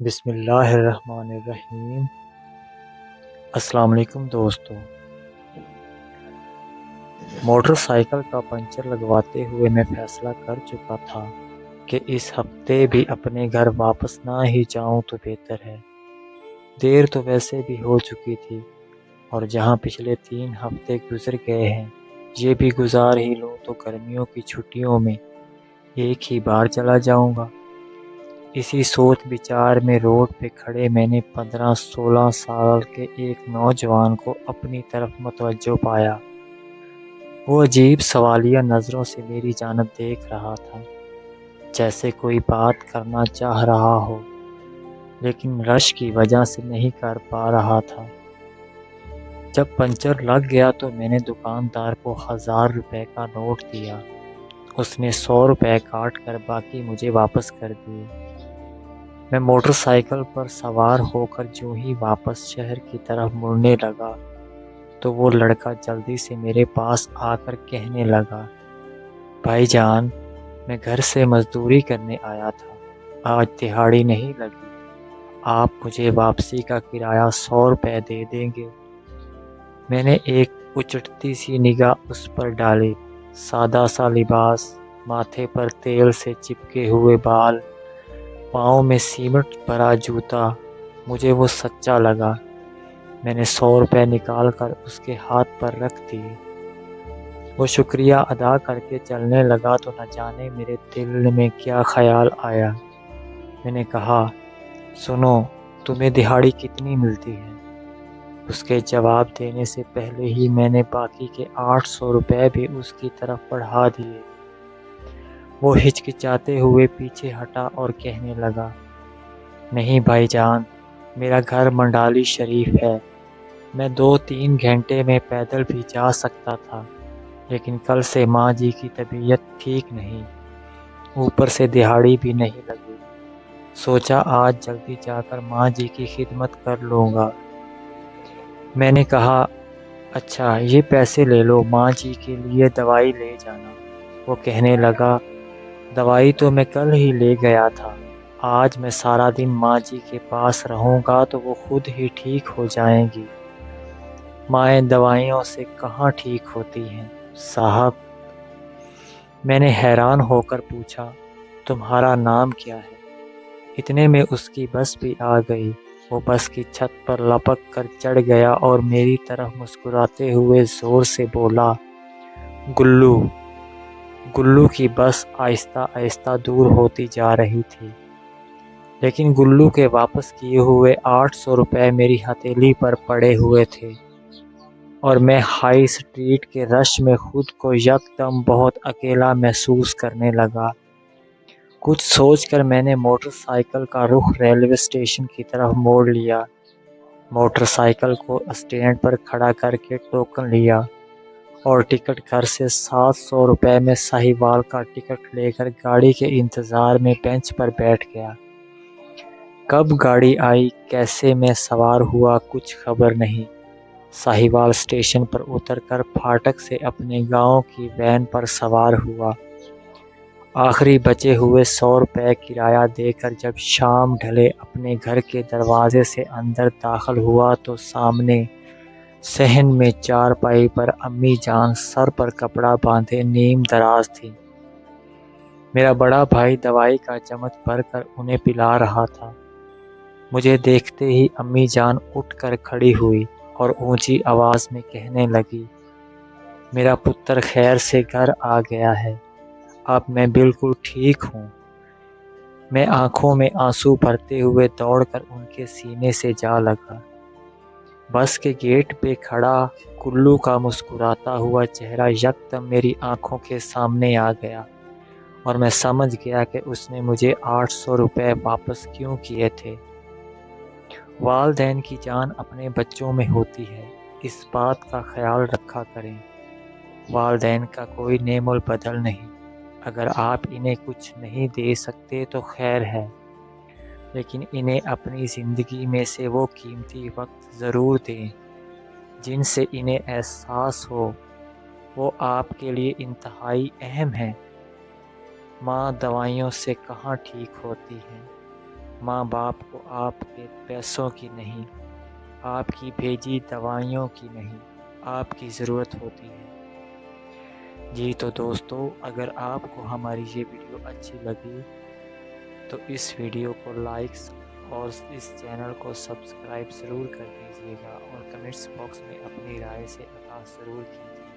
بسم اللہ الرحمن الرحیم۔ السلام علیکم دوستو۔ موٹر سائیکل کا پنچر لگواتے ہوئے میں فیصلہ کر چکا تھا کہ اس ہفتے بھی اپنے گھر واپس نہ ہی جاؤں تو بہتر ہے۔ دیر تو ویسے بھی ہو چکی تھی اور جہاں پچھلے 3 ہفتے گزر گئے ہیں یہ بھی گزار ہی لوں تو گرمیوں کی چھٹیوں میں ایک ہی بار چلا جاؤں گا۔ اسی سوچ بچار میں روڈ پہ کھڑے میں نے 15-16 سال کے ایک نوجوان کو اپنی طرف متوجہ پایا۔ وہ عجیب سوالیہ نظروں سے میری جانب دیکھ رہا تھا، جیسے کوئی بات کرنا چاہ رہا ہو لیکن رش کی وجہ سے نہیں کر پا رہا تھا۔ جب پنچر لگ گیا تو میں نے دکاندار کو 1000 روپے کا نوٹ دیا۔ اس نے 100 روپے کاٹ کر باقی مجھے واپس کر دیے۔ میں موٹر سائیکل پر سوار ہو کر جو ہی واپس شہر کی طرف مڑنے لگا تو وہ لڑکا جلدی سے میرے پاس آ کر کہنے لگا، بھائی جان، میں گھر سے مزدوری کرنے آیا تھا، آج دہاڑی نہیں لگی، آپ مجھے واپسی کا کرایہ 100 روپے دے دیں گے؟ میں نے ایک اچٹتی سی نگاہ اس پر ڈالی۔ سادہ سا لباس، ماتھے پر تیل سے چپکے ہوئے بال، پاؤں میں سیمنٹ بھرا جوتا، مجھے وہ سچا لگا۔ میں نے 100 روپے نکال کر اس کے ہاتھ پر رکھ دیے۔ وہ شکریہ ادا کر کے چلنے لگا تو نہ جانے میرے دل میں کیا خیال آیا۔ میں نے کہا، سنو، تمہیں دہاڑی کتنی ملتی ہے؟ اس کے جواب دینے سے پہلے ہی میں نے باقی کے 800 روپے بھی اس کی طرف بڑھا دیے۔ وہ ہچکچاتے ہوئے پیچھے ہٹا اور کہنے لگا، نہیں بھائی جان، میرا گھر منڈالی شریف ہے، میں 2-3 گھنٹے میں پیدل بھی جا سکتا تھا، لیکن کل سے ماں جی کی طبیعت ٹھیک نہیں، اوپر سے دہاڑی بھی نہیں لگی، سوچا آج جلدی جا کر ماں جی کی خدمت کر لوں گا۔ میں نے کہا، اچھا یہ پیسے لے لو، ماں جی کے لیے دوائی لے جانا۔ وہ کہنے لگا، دوائی تو میں کل ہی لے گیا تھا، آج میں سارا دن ماں جی کے پاس رہوں گا تو وہ خود ہی ٹھیک ہو جائیں گی۔ مائیں دوائیوں سے کہاں ٹھیک ہوتی ہیں صاحب؟ میں نے حیران ہو کر پوچھا، تمہارا نام کیا ہے؟ اتنے میں اس کی بس بھی آ گئی۔ وہ بس کی چھت پر لپک کر چڑھ گیا اور میری طرف مسکراتے ہوئے زور سے بولا، گلو۔ گلو کی بس آہستہ آہستہ دور ہوتی جا رہی تھی، لیکن گلو کے واپس کیے ہوئے 800 روپے میری ہتھیلی پر پڑے ہوئے تھے اور میں ہائی اسٹریٹ کے رش میں خود کو یکدم بہت اکیلا محسوس کرنے لگا۔ کچھ سوچ کر میں نے موٹر سائیکل کا رخ ریلوے اسٹیشن کی طرف موڑ لیا۔ موٹر سائیکل کو اسٹینڈ پر کھڑا کر کے ٹوکن لیا اور ٹکٹ گھر سے 700 روپے میں ساہیوال کا ٹکٹ لے کر گاڑی کے انتظار میں بینچ پر بیٹھ گیا۔ کب گاڑی آئی، کیسے میں سوار ہوا، کچھ خبر نہیں۔ ساہیوال اسٹیشن پر اتر کر پھاٹک سے اپنے گاؤں کی وین پر سوار ہوا۔ آخری بچے ہوئے 100 روپے کرایہ دے کر جب شام ڈھلے اپنے گھر کے دروازے سے اندر داخل ہوا تو سامنے صحن میں چارپائی پر امی جان سر پر کپڑا باندھے نیم دراز تھی۔ میرا بڑا بھائی دوائی کا چمچ بھر کر انہیں پلا رہا تھا۔ مجھے دیکھتے ہی امی جان اٹھ کر کھڑی ہوئی اور اونچی آواز میں کہنے لگی، میرا پتر خیر سے گھر آ گیا ہے، اب میں بالکل ٹھیک ہوں۔ میں آنکھوں میں آنسو بھرتے ہوئے دوڑ کر ان کے سینے سے جا لگا۔ بس کے گیٹ پہ کھڑا گلو کا مسکراتا ہوا چہرہ یکدم میری آنکھوں کے سامنے آ گیا اور میں سمجھ گیا کہ اس نے مجھے 800 روپے واپس کیوں کیے تھے۔ والدین کی جان اپنے بچوں میں ہوتی ہے، اس بات کا خیال رکھا کریں۔ والدین کا کوئی نعم البدل نہیں، اگر آپ انہیں کچھ نہیں دے سکتے تو خیر ہے، لیکن انہیں اپنی زندگی میں سے وہ قیمتی وقت ضرور دیں جن سے انہیں احساس ہو وہ آپ کے لیے انتہائی اہم ہیں۔ ماں دوائیوں سے کہاں ٹھیک ہوتی ہیں۔ ماں باپ کو آپ کے پیسوں کی نہیں، آپ کی بھیجی دوائیوں کی نہیں، آپ کی ضرورت ہوتی ہے۔ جی تو دوستو، اگر آپ کو ہماری یہ ویڈیو اچھی لگی تو اس ویڈیو کو لائکس اور اس چینل کو سبسکرائب ضرور کر دیجیے گا، اور کمنٹس باکس میں اپنی رائے سے عطا ضرور کیجیے۔